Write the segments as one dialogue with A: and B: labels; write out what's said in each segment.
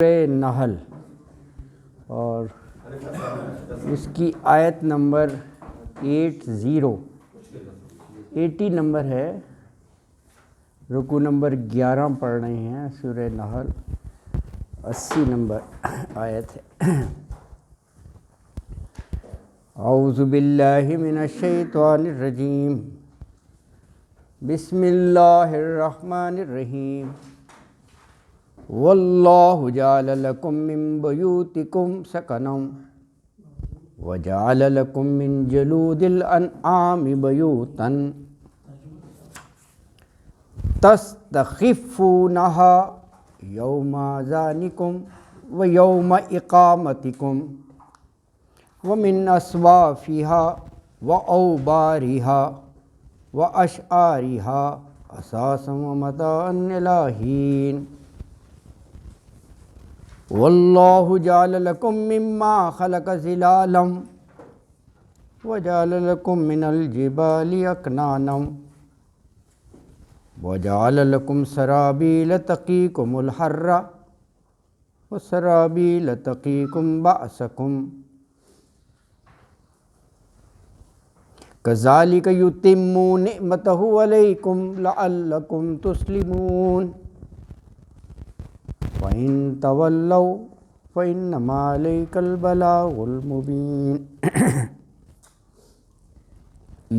A: نحل اور اس کی آیت نمبر 80 نمبر ہے، رکوع نمبر 11 پڑھ رہے ہیں سورہ نحل، 80 نمبر آیت ہے۔ اعوذ باللہ من الشیطان الرجیم، بسم اللہ الرحمن الرحیم۔ واللہ جعل لکم من بیوتکم سکنا وجعل لکم من جلود الانعام بیوتا تستخفونہا یوم ذانکم ویوم اقامتکم ومن اصوافہا واوبارہا واشعارہا اساسا ومتاعا الی حین۔ واللہ جعل لکم مما خلق ظلالا وجعل لکم من الجبال اکنانا وجعل لکم سرابیل تقیکم الحر وسرابیل تقیکم بأسکم کذالک یتم نعمتہ علیکم لعلکم تسلمون۔ وَإِن تَوَلَّوْا فَإِنَّمَا عَلَيْكَ الْبَلَاغُ الْمُبِينُ۔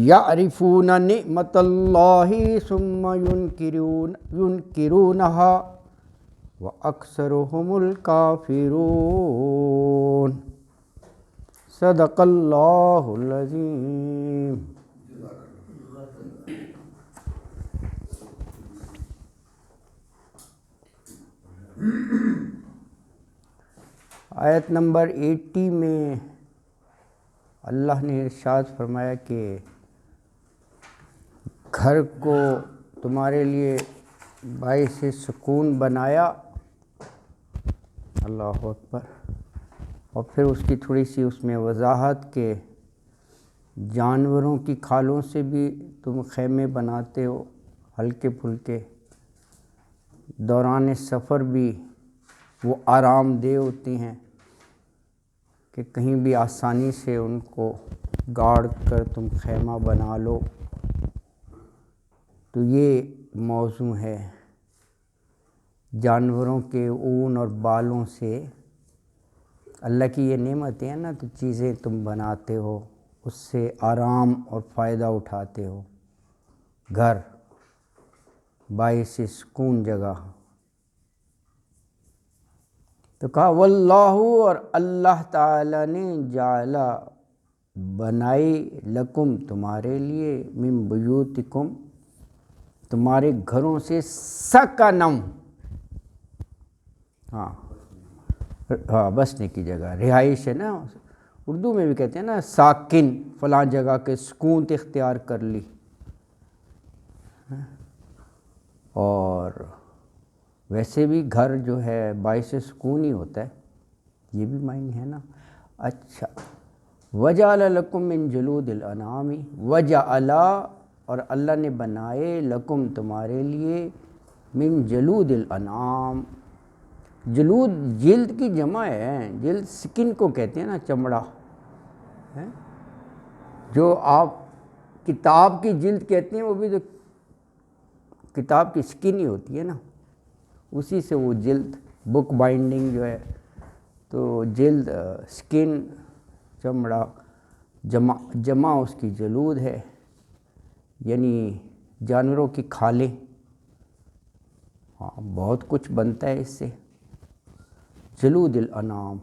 A: يَعْرِفُونَ نِعْمَةَ اللَّهِ ثُمَّ يُنْكِرُونَهَا وَأَكْثَرُهُمُ الْكَافِرُونَ۔ صدق اللہ العظیم۔ آیت نمبر 80 میں اللہ نے ارشاد فرمایا کہ گھر کو تمہارے لیے باعث سکون بنایا، اللہ اکبر، اور پھر اس کی تھوڑی سی اس میں وضاحت کہ جانوروں کی کھالوں سے بھی تم خیمے بناتے ہو، ہلکے پھلکے، دوران سفر بھی وہ آرام دہ ہوتی ہیں کہ کہیں بھی آسانی سے ان کو گاڑ کر تم خیمہ بنا لو۔ تو یہ موضوع ہے، جانوروں کے اون اور بالوں سے اللہ کی یہ نعمتیں ہیں نا، تو چیزیں تم بناتے ہو، اس سے آرام اور فائدہ اٹھاتے ہو۔ گھر باعث سکون جگہ، تو کہا واللہ، اور اللہ تعالیٰ نے جعل بنائی لکم تمہارے لیے من بیوتکم تمہارے گھروں سے سکنم، ہاں بسنے کی جگہ، رہائش ہے نا، اردو میں بھی کہتے ہیں نا ساکن، فلاں جگہ کے سکون اختیار کر لی۔ اور ویسے بھی گھر جو ہے باعث سکون ہی ہوتا ہے، یہ بھی معنی ہے نا۔ اچھا، وجعل لکم من جلود الانعام، وجعل، اور اللہ نے بنائے لکم تمہارے لیے من جلود الانعام، جلود جلد کی جمع ہے، جلد سکن کو کہتے ہیں نا، چمڑا، جو آپ کتاب کی جلد کہتے ہیں، وہ بھی تو کتاب کی سکن ہی ہوتی ہے نا، اسی سے وہ جلد، بک بائنڈنگ جو ہے، تو جلد سکن، چمڑا، جمع اس کی جلود ہے، یعنی جانوروں کی کھالیں، ہاں بہت کچھ بنتا ہے اس سے۔ جلود الانعام،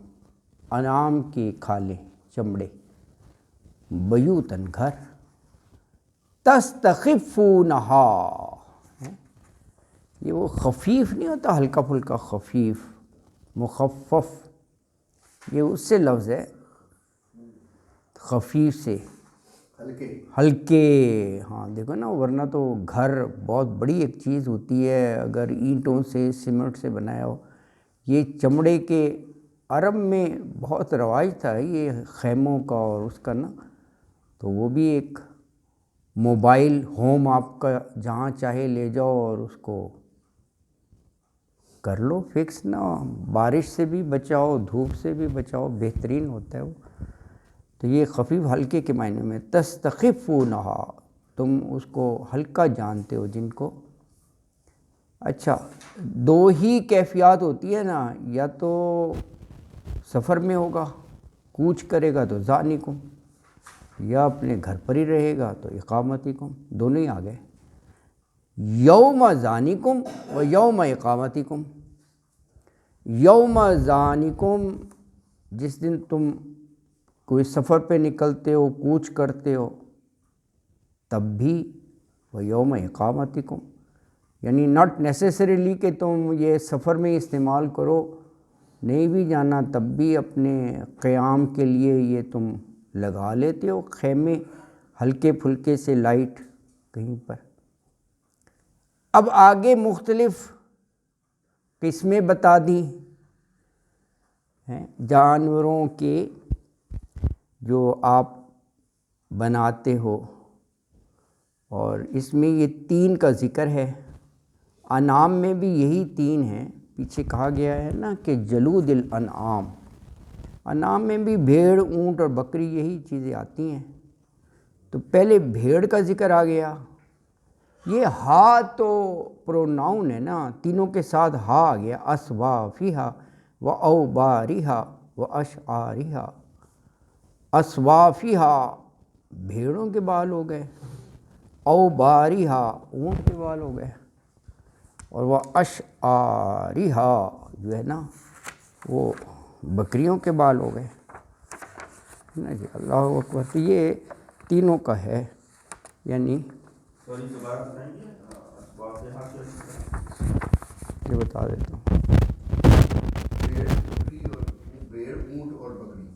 A: انعام کی کھالیں، چمڑے، بیوتن گھر، تستخفونہا، یہ وہ خفیف نہیں ہوتا، ہلکا پھلکا خفیف، مخفف، یہ اس سے لفظ ہے، خفیف سے ہلکے، ہاں دیکھو نا، ورنہ تو گھر بہت بڑی ایک چیز ہوتی ہے، اگر اینٹوں سے سیمنٹ سے بنایا ہو۔ یہ چمڑے کے عرب میں بہت رواج تھا یہ خیموں کا اور اس کا نا، تو وہ بھی ایک موبائل ہوم آپ کا، جہاں چاہے لے جاؤ اور اس کو کر لو فکس نا، بارش سے بھی بچاؤ دھوپ سے بھی بچاؤ، بہترین ہوتا ہے وہ. تو یہ خفیف ہلکے کے معنی میں تستخفونہا، تم اس کو ہلکا جانتے ہو جن کو. اچھا دو ہی کیفیات ہوتی ہے نا، یا تو سفر میں ہوگا کوچ کرے گا تو ذانکم، یا اپنے گھر پر ہی رہے گا تو اقامتکم، دونوں ہی آ گئے. یوم ذانکم و یوم اقامتکم. یوم ذانکم جس دن تم کوئی سفر پہ نکلتے ہو کوچ کرتے ہو تب بھی، و یوم اقامتکم یعنی ناٹ نیسیسریلی کہ تم یہ سفر میں استعمال کرو، نہیں بھی جانا تب بھی اپنے قیام کے لیے یہ تم لگا لیتے ہو خیمے ہلکے پھلکے سے لائٹ کہیں پر. اب آگے مختلف قسمیں بتا دی ہیں جانوروں کے جو آپ بناتے ہو، اور اس میں یہ 3 کا ذکر ہے. انعام میں بھی یہی 3 ہیں، پیچھے کہا گیا ہے نا کہ جلود الانعام، انعام میں بھی بھیڑ اونٹ اور بکری یہی چیزیں آتی ہیں. تو پہلے بھیڑ کا ذکر آ گیا. یہ ہا تو پروناؤن ہے نا، تینوں کے ساتھ ہا آ گیا، اسوافیہا و اوباریہا و اشعاریہا. اسوافیہا بھیڑوں کے بال ہو گئے، اوباریہا اونٹ کے بال ہو گئے، اور وہ اشعاریہا جو ہے نا وہ بکریوں کے بال ہو گئے نا جی. اللہ اکبر. تو یہ تینوں کا ہے، یعنی یہ بتا دیتا ہوں.
B: بھیڑ اونٹ اور بکری،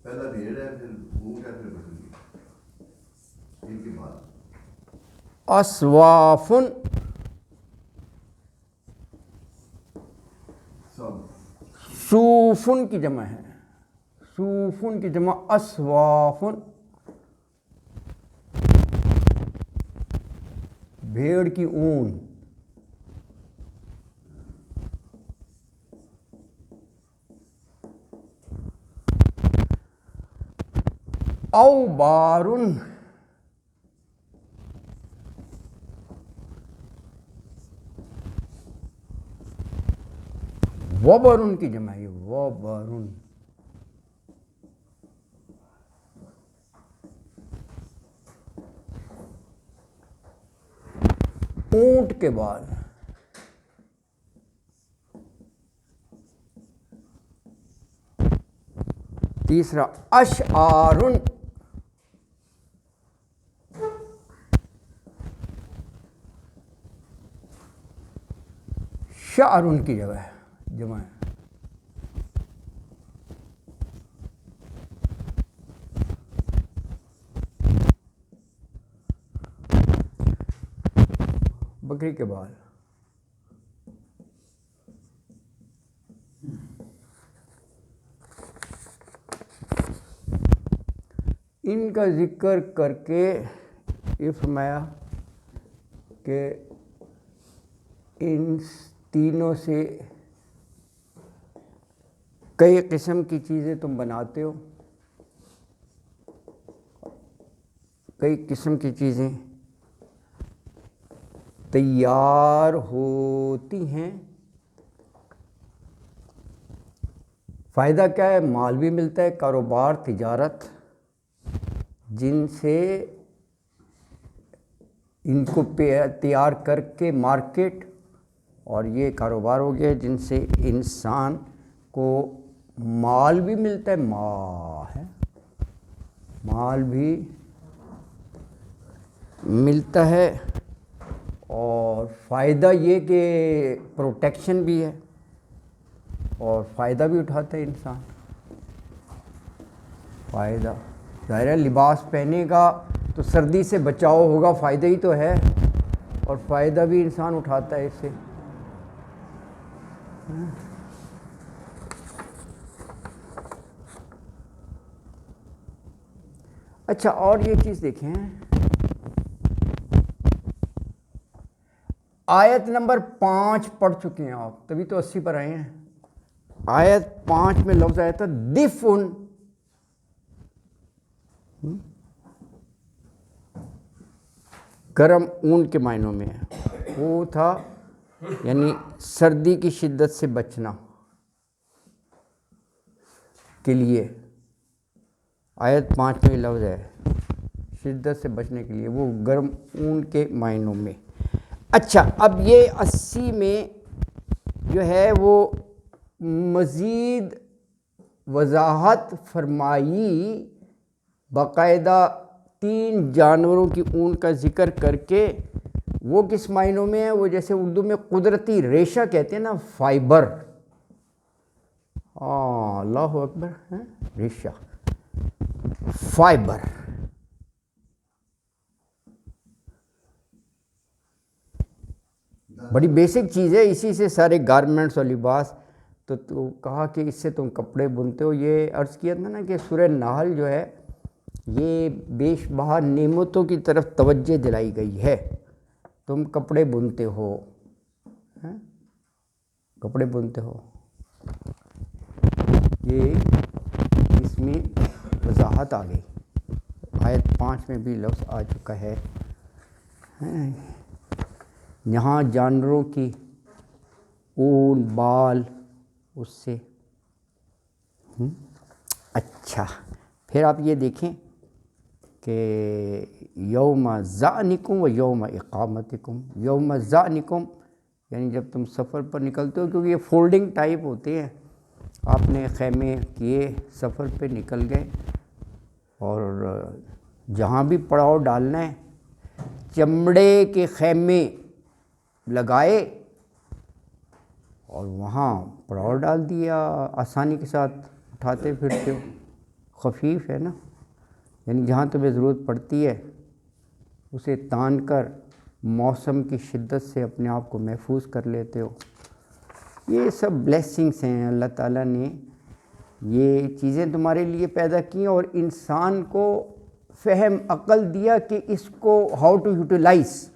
B: پہلا بھیڑ ہے پھر اونٹ ہے پھر بکری، ان کے بعد
A: اسوافن صوفن کی جمع ہے، صوفن کی جمع اسوافن. بھیڑ کی اون، اوبارن وبرن کی جمع ہے، وبرن. اونٹ کے بال، تیسرا اشعارن، شعرن کی جگہ ہے جمع ہے. بکری کے بال، ان کا ذکر کر کے یہ فرمایا کہ ان تینوں سے کئی قسم کی چیزیں تم بناتے ہو، کئی قسم کی چیزیں تیار ہوتی ہیں. فائدہ کیا ہے؟ مال بھی ملتا ہے، کاروبار تجارت، جن سے ان کو تیار کر کے مارکیٹ، اور یہ کاروبار ہو گیا جن سے انسان کو مال بھی ملتا ہے، مال بھی ملتا ہے، اور فائدہ یہ کہ پروٹیکشن بھی ہے اور فائدہ بھی اٹھاتا ہے انسان. فائدہ ظاہر ہے لباس پہنے گا تو سردی سے بچاؤ ہوگا، فائدہ ہی تو ہے، اور فائدہ بھی انسان اٹھاتا ہے اس سے. اچھا اور یہ چیز دیکھیں، آیت نمبر 5 پڑھ چکے ہیں آپ، تبھی تو 80 پر آئے ہیں۔ آیت 5 میں لفظ آیا تھا دفن، گرم اون کے معنوں میں ہے، وہ تھا یعنی سردی کی شدت سے بچنا کے لیے۔ آیت 5 میں لفظ ہے شدت سے بچنے کے لیے، وہ گرم اون کے معنوں میں۔ اچھا، اب یہ 80 میں جو ہے وہ مزید وضاحت فرمائی، باقاعدہ 3 جانوروں کی اون کا ذکر کر کے، وہ کس معنوں میں ہے؟ وہ جیسے اردو میں قدرتی ریشہ کہتے ہیں نا، فائبر، اللہ اکبر، ریشہ، فائبر۔ بڑی بیسک چیز ہے، اسی سے سارے گارمنٹس اور لباس، تو کہا کہ اس سے تم کپڑے بنتے ہو۔ یہ عرض کیا تھا نا کہ سورہ نحل جو ہے یہ بیش بہا نعمتوں کی طرف توجہ دلائی گئی ہے، تم کپڑے بنتے ہو، کپڑے بنتے ہو، یہ اس میں وضاحت آ گئی۔ آیت 5 میں بھی لفظ آ چکا ہے، یہاں جانوروں کی اون، بال، اس سے۔ اچھا، پھر آپ یہ دیکھیں کہ یوم ظعنکم و یوم اقامتکم، یوم ظعنکم یعنی جب تم سفر پر نکلتے ہو، کیونکہ یہ فولڈنگ ٹائپ ہوتے ہیں، آپ نے خیمے کیے، سفر پہ نکل گئے، اور جہاں بھی پڑاؤ ڈالنا ہے چمڑے کے خیمے لگائے اور وہاں پڑاؤ ڈال دیا، آسانی کے ساتھ اٹھاتے پھرتے ہو، خفیف ہے نا، یعنی جہاں تمہیں ضرورت پڑتی ہے اسے تان کر موسم کی شدت سے اپنے آپ کو محفوظ کر لیتے ہو۔ یہ سب بلیسنگس ہیں، اللہ تعالیٰ نے یہ چیزیں تمہارے لیے پیدا کی اور انسان کو فہم عقل دیا کہ اس کو ہاؤ ٹو یوٹیلائز،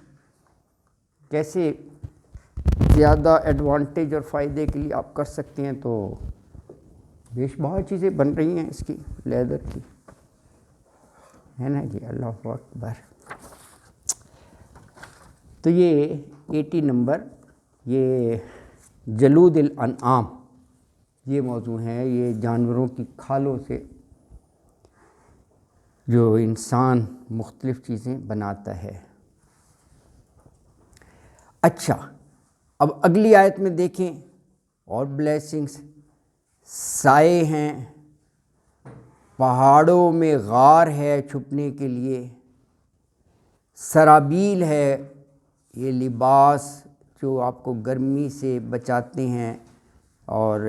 A: کیسے زیادہ ایڈوانٹیج اور فائدے کے لیے آپ کر سکتے ہیں۔ تو بیش بہت چیزیں بن رہی ہیں اس کی، لیدر کی، ہے نا جی، اللہ اکبر۔ تو یہ 80 نمبر، یہ جلود الانعام، یہ موضوع ہے، یہ جانوروں کی کھالوں سے جو انسان مختلف چیزیں بناتا ہے۔ اچھا، اب اگلی آیت میں دیکھیں اور بلیسنگس، سائے ہیں، پہاڑوں میں غار ہے چھپنے کے لیے، سرابیل ہے، یہ لباس جو آپ کو گرمی سے بچاتے ہیں، اور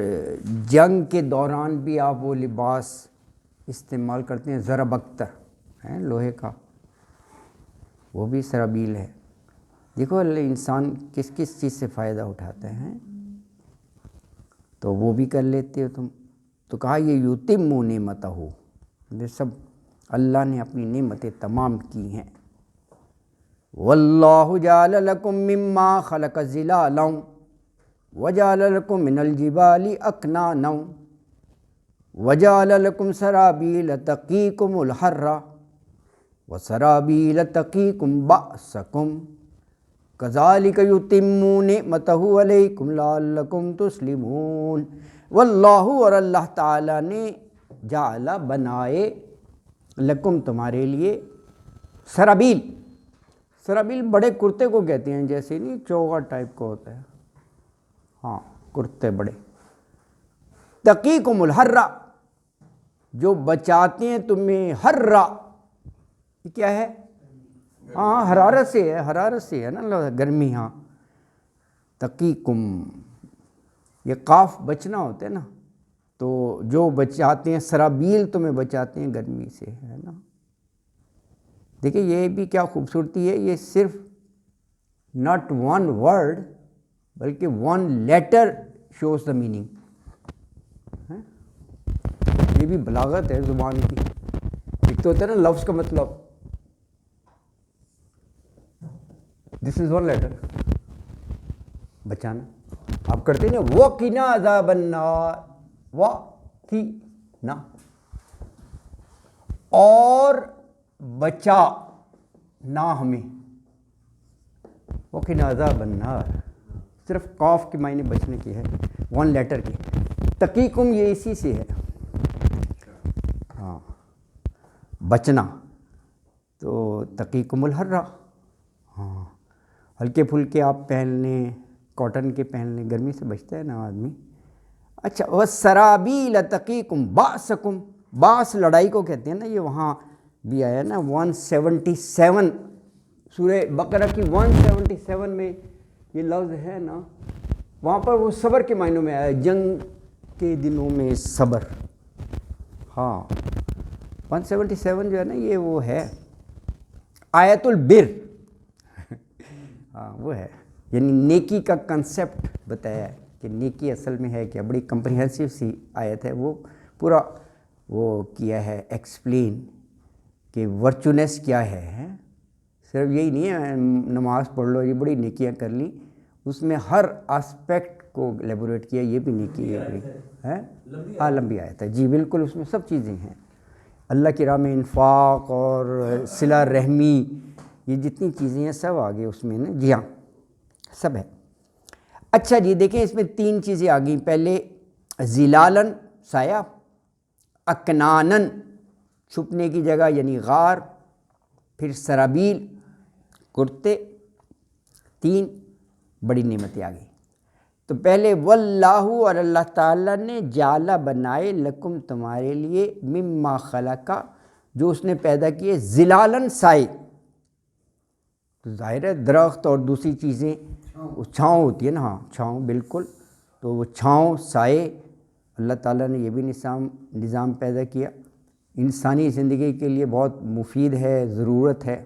A: جنگ کے دوران بھی آپ وہ لباس استعمال کرتے ہیں، ضرب اختر ہے لوہے کا، وہ بھی سرابیل ہے۔ دیکھو انسان کس کس چیز سے فائدہ اٹھاتے ہیں، تو وہ بھی کر لیتے ہو تم۔ تو کہا یہ یتم نعمتہ، یہ سب اللہ نے اپنی نعمتیں تمام کی ہیں۔ واللہ جعل لکم مما خلق ظلالا وجعل لکم من الجبال اکنانا وجعل لکم سرابیل تقیکم الحر وسرابیل تقیکم بأسکم کذالک یتم نعمتہ علیکم لعلکم تسلمون۔ واللہ، اور اللہ تعالیٰ نے، جعل بنائے، لکم تمہارے لیے، سرابیل، سرابیل بڑے کرتے کو کہتے ہیں، جیسے نہیں چوغا ٹائپ کا ہوتا ہے، ہاں کرتے بڑے، تقیکم الحر، جو بچاتے ہیں تمہیں، حر یہ کیا ہے؟ ہاں حرارت سے ہے، حرارت سے ہے نا، گرمی، ہاں، تقیکم، یہ قاف بچنا ہوتا ہے نا، تو جو بچاتے ہیں، سرابیل تمہیں بچاتے ہیں گرمی سے، ہے نا۔ دیکھیں یہ بھی کیا خوبصورتی ہے، یہ صرف ناٹ ون ورڈ بلکہ one letter shows the meaning, یہ بھی بلاغت ہے زبان کی۔ ایک تو ہوتا ہے نا لفظ کا مطلب، دس از ون لیٹر، بچانا آپ کرتے ہیں نا، وقنا عذاب النار، وقنا، اور بچا نہ ہمیں، وقنا عذاب النار، صرف قاف کے معنی بچنے کی ہے، 1 لیٹر کی، تقیکم یہ اسی سے ہے، ہاں بچنا، تو تقیکم الحرہ، ہاں ہلکے پھلکے آپ پہن لیں، کاٹن کے پہن لیں، گرمی سے بچتا ہے نا آدمی۔ اچھا وَالسَّرَابِيلَ تَقِيكُمْ بَأْسَكُمْ، باس لڑائی کو کہتے ہیں نا، یہ وہاں بھی آیا نا 177 سورہ بقرہ کی 177 میں یہ لفظ ہے نا، وہاں پر وہ صبر کے معنوں میں آیا، جنگ کے دنوں میں صبر، ہاں 177 جو ہے نا یہ وہ ہے آیت البر، ہاں وہ ہے، یعنی نیکی کا کنسیپٹ بتایا ہے کہ نیکی اصل میں ہے کیا، بڑی کمپریہنسو سی آیت ہے، وہ پورا وہ کیا ہے ایکسپلین کہ ورچونیس کیا ہے، صرف یہی نہیں ہے نماز پڑھ لو یہ بڑی نیکیاں کر لیں، اس میں ہر آسپیکٹ کو ایلیبوریٹ کیا، یہ بھی نیکی ہے، ہاں لمبی آیت ہے جی بالکل، اس میں سب چیزیں ہیں، اللہ کی راہ میں انفاق اور صلہ رحمی، یہ جتنی چیزیں ہیں سب آگے اس میں نا، جی ہاں سب ہے۔ اچھا جی دیکھیں اس میں 3 چیزیں آ گئیں، پہلے ظلالن سایہ، اکنانن چھپنے کی جگہ یعنی غار، پھر سرابیل کرتے، 3 بڑی نعمتیں آ گئیں۔ تو پہلے واللہ، اور اللہ تعالیٰ نے جعل بنائے لکم تمہارے لیے، مما خلقا جو اس نے پیدا کیے، ظلالن سائے، تو ظاہر ہے درخت اور دوسری چیزیں چھاؤں ہوتی ہے نا، ہاں چھاؤں بالکل، تو وہ چھاؤں سائے اللہ تعالیٰ نے یہ بھی نظام پیدا کیا، انسانی زندگی کے لیے بہت مفید ہے، ضرورت ہے،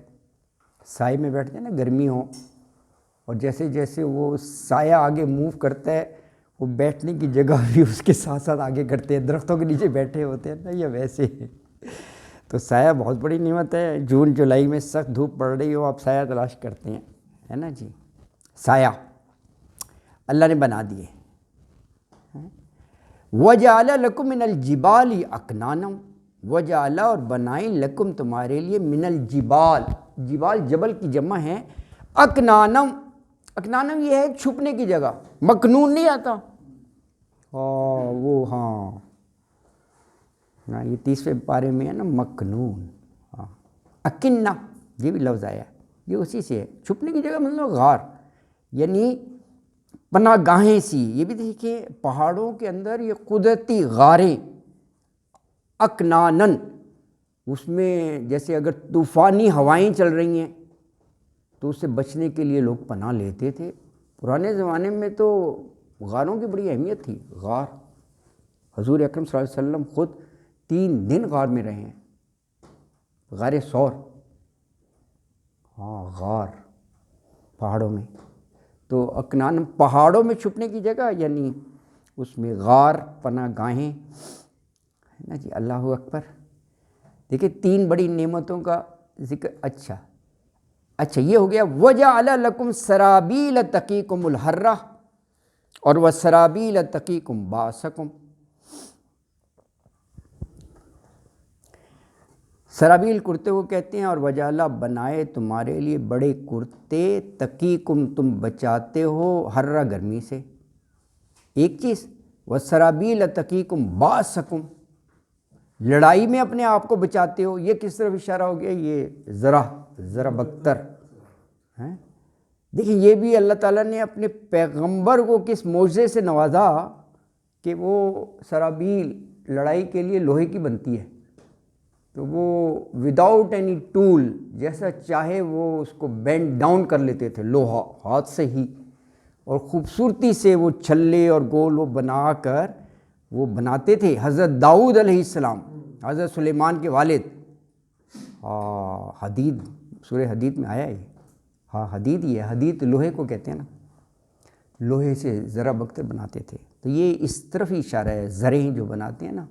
A: سائے میں بیٹھتے ہیں نا گرمی ہو، اور جیسے جیسے وہ سایہ آگے موو کرتا ہے وہ بیٹھنے کی جگہ بھی اس کے ساتھ ساتھ آگے کرتے ہیں، درختوں کے نیچے بیٹھے ہوتے ہیں نا، یا ویسے تو سایہ بہت بڑی نعمت ہے، جون جولائی میں سخت دھوپ پڑ رہی ہو آپ سایہ تلاش کرتے ہیں، ہے نا جی، سایہ اللہ نے بنا دیے۔ وَجَعَلَ لَكُم مِّنَ الْجِبَالِ أَكْنَانًا، وَجَعَلَ اور بنائیں لکم تمہارے لیے، من الجبال، جبال جبل کی جمع ہے، اکنانم، اکنانم یہ ہے چھپنے کی جگہ، مکنون نہیں آتا، وہ ہاں یہ 30ویں پارے میں ہے نا مکنون، ہاں اکنہ یہ بھی لفظ آیا ہے، یہ اسی سے ہے، چھپنے کی جگہ مطلب غار، یعنی پناہ گاہیں سی، یہ بھی دیکھیں پہاڑوں کے اندر یہ قدرتی غاریں، اکنانن، اس میں جیسے اگر طوفانی ہوائیں چل رہی ہیں تو اس سے بچنے کے لیے لوگ پناہ لیتے تھے، پرانے زمانے میں تو غاروں کی بڑی اہمیت تھی، غار، حضور اکرم صلی اللہ علیہ وسلم خود 3 دن غار میں رہے ہیں، غار ثور، ہاں غار پہاڑوں میں، تو اکنان پہاڑوں میں چھپنے کی جگہ، یعنی اس میں غار پناہ گاہیں، ہے نا جی، اللہ اکبر، دیکھیں 3 بڑی نعمتوں کا ذکر، اچھا یہ ہو گیا، وَجَعَلَ لَكُمْ سَرَابِيلَ تَقِيكُمُ الْحَرَّ، اور وَسَرَابِيلَ تَقِيكُمْ بَأْسَكُمْ، سرابیل کرتے کو کہتے ہیں، اور وجعل بنائے تمہارے لیے بڑے کرتے، تقیکم تم بچاتے ہو، حرہ گرمی سے، ایک چیز، وسرابیل تقیکم باسکم، لڑائی میں اپنے آپ کو بچاتے ہو، یہ کس طرف اشارہ ہو گیا، یہ ذرا بکتر ہیں، دیکھیں یہ بھی اللہ تعالیٰ نے اپنے پیغمبر کو کس معجزے سے نوازا کہ وہ سرابیل لڑائی کے لیے لوہے کی بنتی ہے، تو وہ وداؤٹ اینی ٹول جیسا چاہے وہ اس کو بینڈ ڈاؤن کر لیتے تھے، لوہا ہاتھ سے ہی، اور خوبصورتی سے وہ چھلے اور گول وہ بنا کر وہ بناتے تھے۔ حضرت داؤد علیہ السلام، حضرت سلیمان کے والد، حدید، سورہ حدید میں آیا ہے، ہاں حدید ہی ہے، حدید لوہے کو کہتے ہیں نا، لوہے سے ذرا بکتر بناتے تھے، تو یہ اس طرف ہی اشارہ ہے، زریں جو بناتے ہیں نا،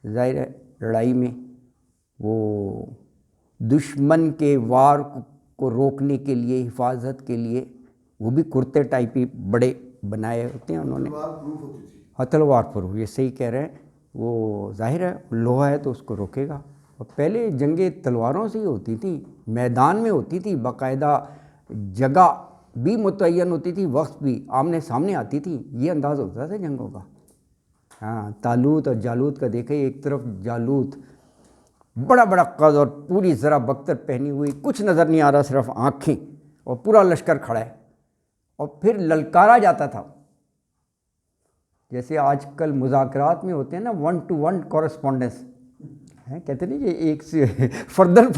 A: ظاہر ہے لڑائی میں وہ دشمن کے وار کو روکنے کے لیے، حفاظت کے لیے وہ بھی کرتے ٹائپ ہی بڑے بنائے ہوتے ہیں انہوں نے.
B: تلوار پروف ہوتی تھی.
A: ہاں تلوار پر یہ صحیح کہہ رہے ہیں. وہ ظاہر ہے لوہا ہے تو اس کو روکے گا. اور پہلے جنگیں تلواروں سے ہی ہوتی تھیں, میدان میں ہوتی تھی, باقاعدہ جگہ بھی متعین ہوتی تھی, وقت بھی آمنے سامنے آتی تھی, یہ انداز ہوتا تھا جنگوں کا. ہاں طالوت اور جالوت کا دیکھیں, ایک طرف جالوت بڑا بڑا قد اور پوری ذرا بختر پہنی ہوئی, کچھ نظر نہیں آ رہا, صرف آنکھیں, اور پورا لشکر کھڑا ہے, اور پھر للکارا جاتا تھا. جیسے آج کل مذاکرات میں ہوتے ہیں نا 1 to 1 کورسپونڈنس, کہتے نہیں کہ ایک سے فردن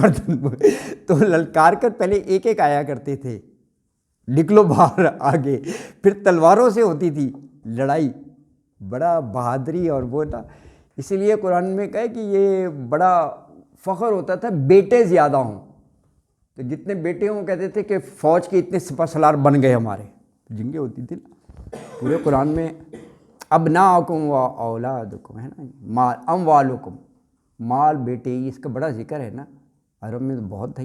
A: تو للکار کر پہلے ایک ایک آیا کرتے تھے, نکلو باہر آگے. پھر تلواروں سے ہوتی تھی لڑائی, بڑا بہادری. اور وہ تھا, اسی لیے قرآن میں کہا کہ یہ بڑا فخر ہوتا تھا بیٹے زیادہ ہوں. تو جتنے بیٹے ہوں کہتے تھے کہ فوج کے اتنے سپہ سالار بن گئے ہمارے. جنگیں ہوتی تھی نا پورے قرآن میں. ابناءکم و اولادکم ہے نا, مال اموالکم, مال بیٹے, اس کا بڑا ذکر ہے نا عرب میں تو بہت تھا.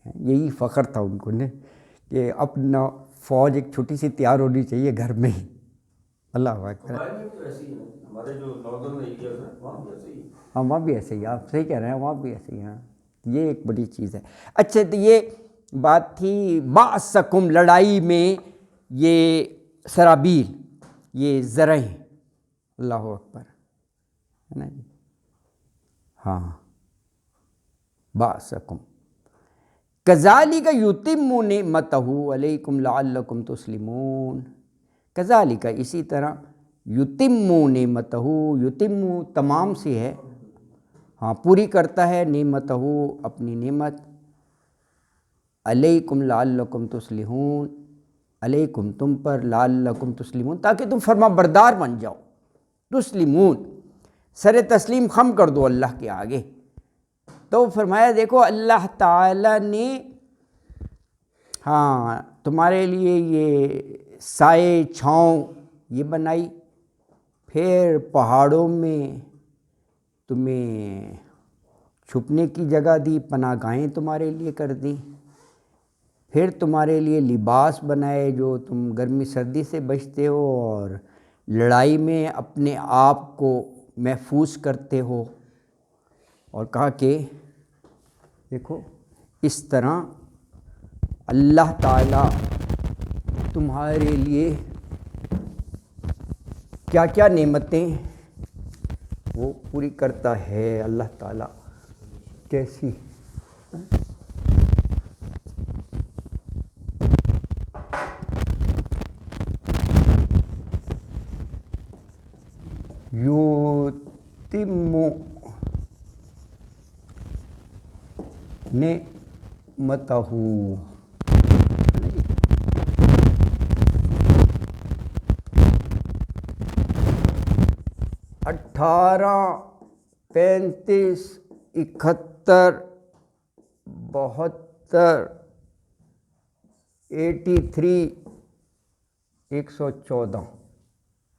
A: یہی فخر تھا ان کو نے کہ اپنا فوج ایک چھوٹی سی تیار ہونی چاہیے گھر میں ہی. اللہ اکبر.
C: ہمارے جو ناردرن ایریاز ہیں وہاں بھی ایسے ہی.
A: ہاں وہاں بھی ایسے ہی, آپ صحیح کہہ رہے ہیں, وہاں بھی ایسے ہی. ہاں یہ ایک بڑی چیز ہے. اچھا تو یہ بات تھی بعثکم, لڑائی میں یہ سرابیل, یہ زرہیں. اللہ اکبر ہے نا جی. ہاں بعثکم کذالک یتم نعمتہ علیکم لعلکم تسلمون. کذالک اسی طرح, یتم نعمتہ, یتم تمام سے ہے, ہاں پوری کرتا ہے, نعمتہ اپنی نعمت, علیکم لعلکم تسلمون, علیکم تم پر, لعلکم تسلمون تاکہ تم فرما بردار بن جاؤ. تسلمون سر تسلیم خم کر دو اللہ کے آگے. تو فرمایا دیکھو اللہ تعالیٰ نے ہاں تمہارے لیے یہ سائے چھاؤں یہ بنائی, پھر پہاڑوں میں تمہیں چھپنے کی جگہ دی, پناہ گاہیں تمہارے لیے کر دیں, پھر تمہارے لیے لباس بنائے جو تم گرمی سردی سے بچتے ہو اور لڑائی میں اپنے آپ کو محفوظ کرتے ہو. اور کہا کہ دیکھو اس طرح اللہ تعالیٰ تمہارے لیے کیا کیا نعمتیں وہ پوری کرتا ہے. اللہ تعالیٰ کیسی یتم نعمتہ, 18 35 71 72 83 114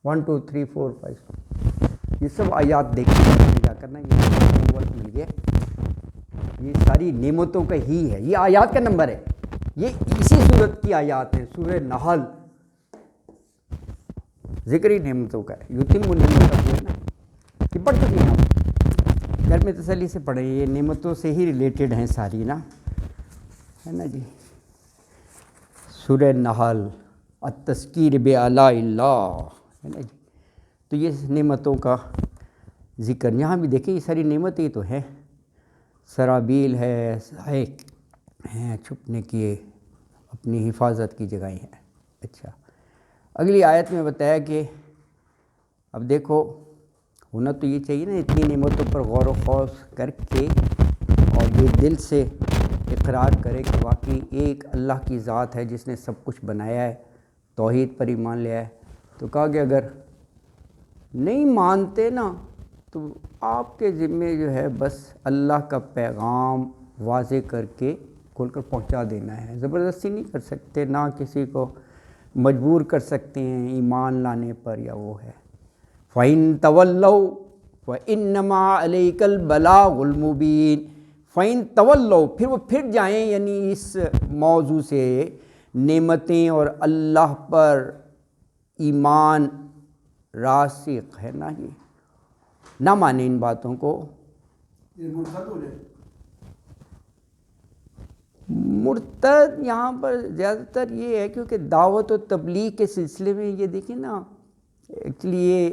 A: 1 2 3 4 5 یہ سب آیات دیکھیں جا کر نا, یہ وقت مل گیا. یہ ساری نعمتوں کا ہی ہے, یہ آیات کا نمبر ہے, یہ اسی صورت کی آیات ہیں. سورہ نحل ذکری نعمتوں کا ہے. یتم نعمتہ ہے نا, یہ پڑھ چکے ہیں آپ, گھر میں تسلی سے پڑھیں, یہ نعمتوں سے ہی ریلیٹڈ ہیں ساری نا, ہے نا جی. سورہ نحل التذکیر بآلاء اللہ ہے نا جی. تو یہ نعمتوں کا ذکر یہاں بھی دیکھیں, یہ ساری نعمتیں تو ہیں. سرابیل ہے, سائے ہیں, چھپنے کی اپنی حفاظت کی جگہیں ہیں. اچھا اگلی آیت میں بتایا کہ اب دیکھو ہونا تو یہ چاہیے نا, اتنی نعمتوں پر غور و خوض کر کے اور یہ دل سے اقرار کرے کہ واقعی ایک اللہ کی ذات ہے جس نے سب کچھ بنایا ہے, توحید پر ایمان لیا ہے. تو کہا کہ اگر نہیں مانتے نا تو آپ کے ذمے جو ہے بس اللہ کا پیغام واضح کر کے کھول کر پہنچا دینا ہے. زبردستی نہیں کر سکتے, نہ کسی کو مجبور کر سکتے ہیں ایمان لانے پر, یا وہ ہے فَإِن تَوَلَّوْا فَإِنَّمَا عَلَيْكَ الْبَلَاغُ الْمُبِينُ. فَإِن تَوَلَّوْا پھر وہ پھر جائیں, یعنی اس موضوع سے نعمتیں اور اللہ پر ایمان راسخ ہے نا، یہ نہ مانے ان باتوں کو،
B: یہ مرتد ہو جائے.
A: مرتد یہاں پر زیادہ تر یہ ہے کیونکہ دعوت و تبلیغ کے سلسلے میں یہ دیکھیں نا، ایکچولی یہ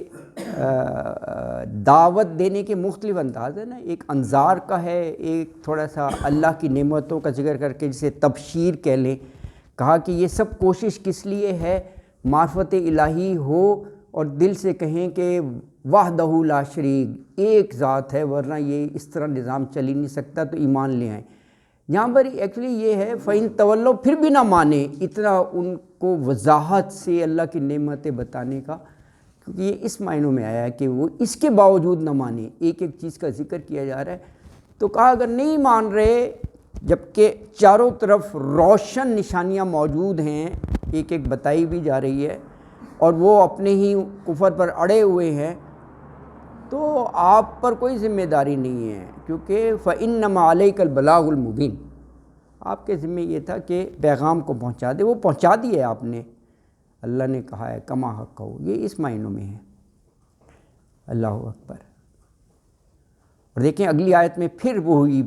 A: دعوت دینے کے مختلف انداز ہیں نا، ایک انذار کا ہے، ایک تھوڑا سا اللہ کی نعمتوں کا ذکر کر کے جسے تبشیر کہہ لیں. کہا کہ یہ سب کوشش کس لیے ہے، معرفت الہی ہو اور دل سے کہیں کہ وحدہ لا شریک، ایک ذات ہے، ورنہ یہ اس طرح نظام چل ہی نہیں سکتا، تو ایمان لے آئیں. یہاں پر ایکچولی یہ ہے فَإِن تَوَلَّوْا، پھر بھی نہ مانے، اتنا ان کو وضاحت سے اللہ کی نعمتیں بتانے کا، کیونکہ یہ اس معنوں میں آیا ہے کہ وہ اس کے باوجود نہ مانے، ایک ایک چیز کا ذکر کیا جا رہا ہے. تو کہا اگر نہیں مان رہے جبکہ چاروں طرف روشن نشانیاں موجود ہیں، ایک ایک بتائی بھی جا رہی ہے، اور وہ اپنے ہی کفر پر اڑے ہوئے ہیں، تو آپ پر کوئی ذمہ داری نہیں ہے، کیونکہ فَإِنَّمَا عَلَيْكَ الْبَلَاغُ الْمُبِينُ، آپ کے ذمہ یہ تھا کہ پیغام کو پہنچا دے، وہ پہنچا دیے آپ نے، اللہ نے کہا ہے کما حق ہو، یہ اس معنوں میں ہے. اللہ اکبر. اور دیکھیں اگلی آیت میں پھر وہی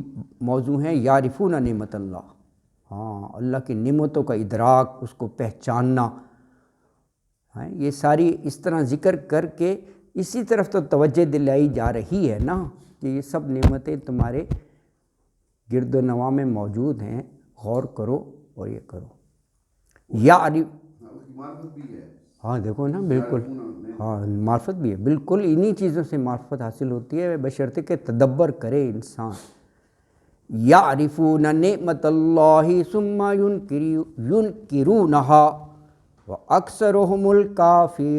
A: موضوع ہے، یعرفون نعمت اللہ، ہاں اللہ کی نعمتوں کا ادراک، اس کو پہچاننا. یہ ساری اس طرح ذکر کر کے اسی طرف تو توجہ دلائی جا رہی ہے نا کہ یہ سب نعمتیں تمہارے گرد و نواح میں موجود ہیں، غور کرو اور یہ کرو.
B: معرفت بھی ہے.
A: ہاں دیکھو نا، بالکل ہاں معرفت بھی ہے، بالکل انہی چیزوں سے معرفت حاصل ہوتی ہے بشرطے کہ تدبر کرے انسان. یعرفون نعمت اللہ ثم ینکرونہا واکثرہم الکافرون.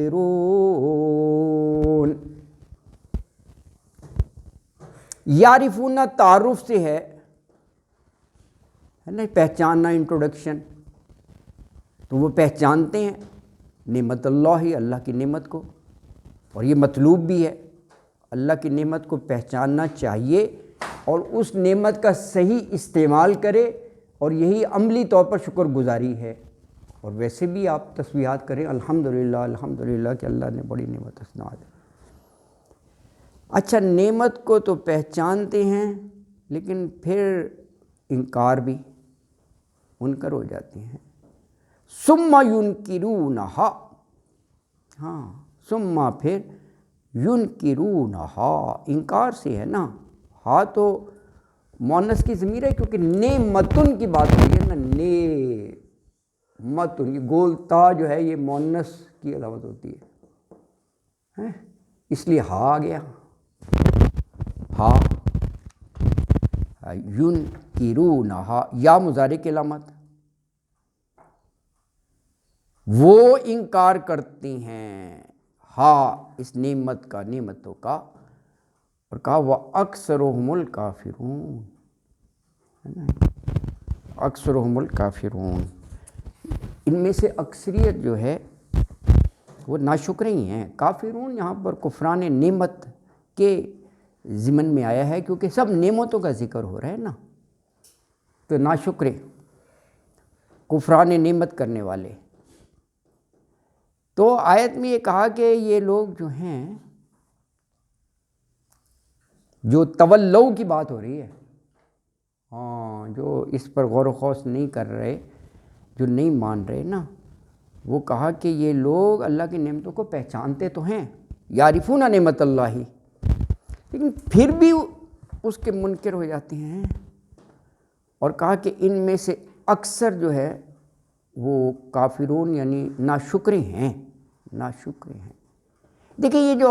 A: یعرفون تعارف سے ہے نا، پہچاننا، انٹروڈکشن. تو وہ پہچانتے ہیں نعمت اللہ، اللہ کی نعمت کو، اور یہ مطلوب بھی ہے، اللہ کی نعمت کو پہچاننا چاہیے اور اس نعمت کا صحیح استعمال کرے، اور یہی عملی طور پر شکر گزاری ہے. اور ویسے بھی آپ تسبیحات کریں الحمدللہ الحمدللہ کہ اللہ نے بڑی نعمت اسنا دی. اچھا، نعمت کو تو پہچانتے ہیں لیکن پھر انکار بھی، منکر ہو جاتے ہیں. ثم ینکرونہا، ہاں ثم پھر ینکرونہا، انکار سے ہے نا، ہاں تو مؤنث کی ضمیر ہے کیونکہ نعمتن کی بات ہوئی ہے نا، نعمتن، یہ گول تا جو ہے یہ مؤنث کی علامت ہوتی ہے، اس لیے ہا آ گیا، ہا. ینکرونہا یا مضارع کی علامت، وہ انکار کرتے ہیں ہاں اس نعمت کا، نعمتوں کا. اور کہا وَأَكْثَرُهُمُ الْكَافِرُونَ، اکثرهم الکافرون، ان میں سے اکثریت جو ہے وہ ناشکر ہی ہیں. کافرون یہاں پر کفران نعمت کے ضمن میں آیا ہے کیونکہ سب نعمتوں کا ذکر ہو رہا ہے نا، تو ناشکرے، کفران نعمت کرنے والے. تو آیت میں یہ کہا کہ یہ لوگ جو ہیں، جو تولو کی بات ہو رہی ہے، ہاں جو اس پر غور و خوض نہیں کر رہے، جو نہیں مان رہے نا، وہ کہا کہ یہ لوگ اللہ کی نعمتوں کو پہچانتے تو ہیں، یعرفون نعمت اللہ، لیکن پھر بھی اس کے منکر ہو جاتے ہیں. اور کہا کہ ان میں سے اکثر جو ہے وہ کافرون یعنی ناشکرے ہیں، ناشکرے ہیں. دیکھیں یہ جو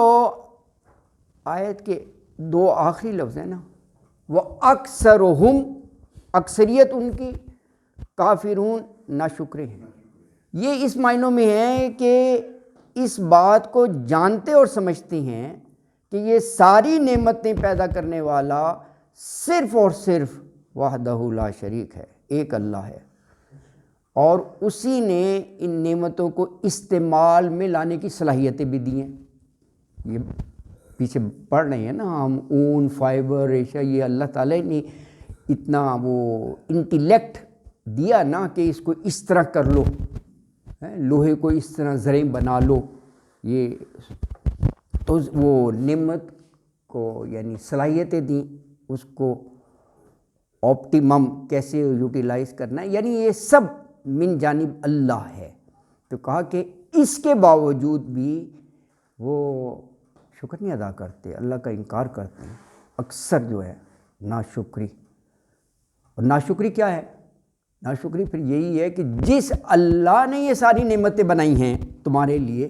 A: آیت کے دو آخری لفظ ہیں نا، وہ اکثرہم، اکثریت ان کی، کافرون ناشکرے ہیں، یہ اس معنوں میں ہے کہ اس بات کو جانتے اور سمجھتے ہیں کہ یہ ساری نعمتیں پیدا کرنے والا صرف اور صرف وحدہ لا شریک ہے، ایک اللہ ہے، اور اسی نے ان نعمتوں کو استعمال میں لانے کی صلاحیتیں بھی دی ہیں. یہ پیچھے پڑھ رہے ہیں نا ہم، اون، فائبر، ریشہ، یہ اللہ تعالیٰ نے اتنا وہ انٹیلیکٹ دیا نا کہ اس کو اس طرح کر لو، لوہے کو اس طرح زریں بنا لو، یہ تو وہ نعمت کو یعنی صلاحیتیں دیں، اس کو آپٹیمم کیسے یوٹیلائز کرنا ہے، یعنی یہ سب من جانب اللہ ہے۔ تو کہا کہ اس کے باوجود بھی وہ شکر نہیں ادا کرتے، اللہ کا انکار کرتے ہیں، اکثر جو ہے ناشکری۔ اور ناشکری کیا ہے؟ ناشکری پھر یہی ہے کہ جس اللہ نے یہ ساری نعمتیں بنائی ہیں تمہارے لیے،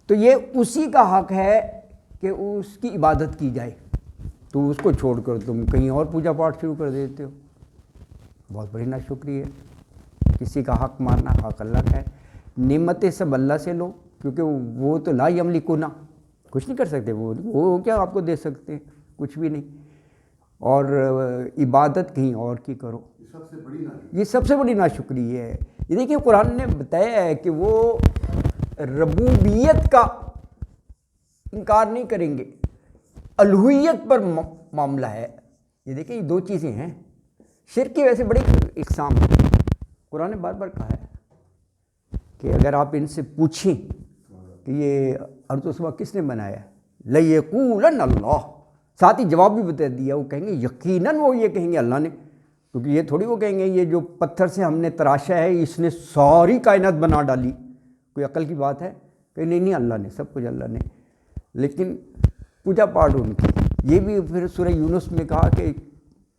A: تو یہ اسی کا حق ہے کہ اس کی عبادت کی جائے، تو اس کو چھوڑ کر تم کہیں اور پوجا پاٹ شروع کر دیتے ہو، بہت بڑی ناشکری ہے۔ کسی کا حق ماننا حق اللہ کا ہے۔ نعمتیں سب اللہ سے لو، کیونکہ وہ تو لا یملکون، کچھ نہیں کر سکتے، وہ کیا آپ کو دے سکتے ہیں، کچھ بھی نہیں۔ اور عبادت کہیں اور کی کرو، یہ سب سے بڑی ناشکری ہے۔ یہ دیکھیں قرآن نے بتایا ہے کہ وہ ربوبیت کا انکار نہیں کریں گے، الوہیت پر معاملہ ہے۔ یہ دیکھیں یہ دو چیزیں ہیں، شرک کی ویسے بڑی اقسام ہے۔ قرآن نے بار بار کہا ہے کہ اگر آپ ان سے پوچھیں کہ یہ ارض و سما کس نے بنایا ہے، لَيَقُولَنَّ اللَّهُ، ساتھ ہی جواب بھی بتا دیا، وہ کہیں گے یقیناً وہ یہ کہیں گے اللہ نے، کیونکہ یہ تھوڑی وہ کہیں گے یہ جو پتھر سے ہم نے تراشا ہے اس نے ساری کائنات بنا ڈالی، کوئی عقل کی بات ہے کہ نہیں اللہ نے، سب کچھ اللہ نے۔ لیکن پوجا پاٹ ان کی، یہ بھی پھر سورہ یونس میں کہا کہ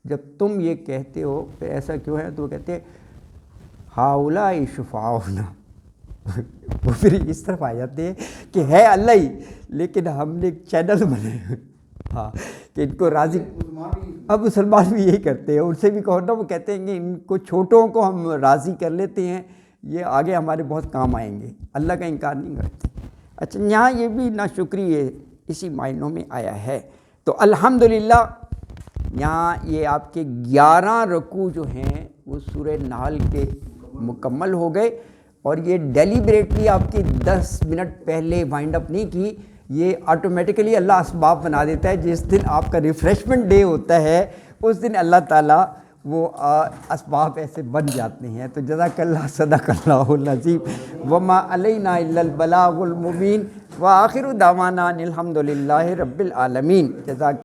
A: جب تم یہ کہتے ہو پھر ایسا کیوں ہے، تو وہ کہتے ہیں ہاؤلاء شفعاؤنا، وہ پھر اس طرف آ جاتے ہیں کہ ہے اللہ ہی لیکن ہم نے ایک چینل بنائے، ہاں کہ ان کو راضی۔ اب مسلمان بھی یہی کرتے ہیں، ان سے بھی کہو نا، وہ کہتے ہیں کہ ان کو چھوٹوں کو ہم راضی کر لیتے ہیں، یہ آگے ہمارے بہت کام آئیں گے، اللہ کا انکار نہیں کرتے۔ اچھا یہاں یہ بھی ناشکری ہے، اسی معنوں میں آیا ہے۔ تو الحمدللہ یہاں یہ آپ کے 11 رکوع جو ہیں وہ سورہ نحل کے مکمل ہو گئے، اور یہ ڈیلیبریٹلی آپ کی 10 منٹ پہلے وائنڈ اپ نہیں کی، یہ آٹومیٹیکلی اللہ اسباب بنا دیتا ہے۔ جس دن آپ کا ریفریشمنٹ ڈے ہوتا ہے اس دن اللہ تعالیٰ وہ اسباب ایسے بن جاتے ہیں۔ تو جزاک اللہ، صدق اللہ العظیم، وما علینا الا البلاغ المبین، وآخر دعوانا ان الحمد للہ رب العالمین۔ جزاک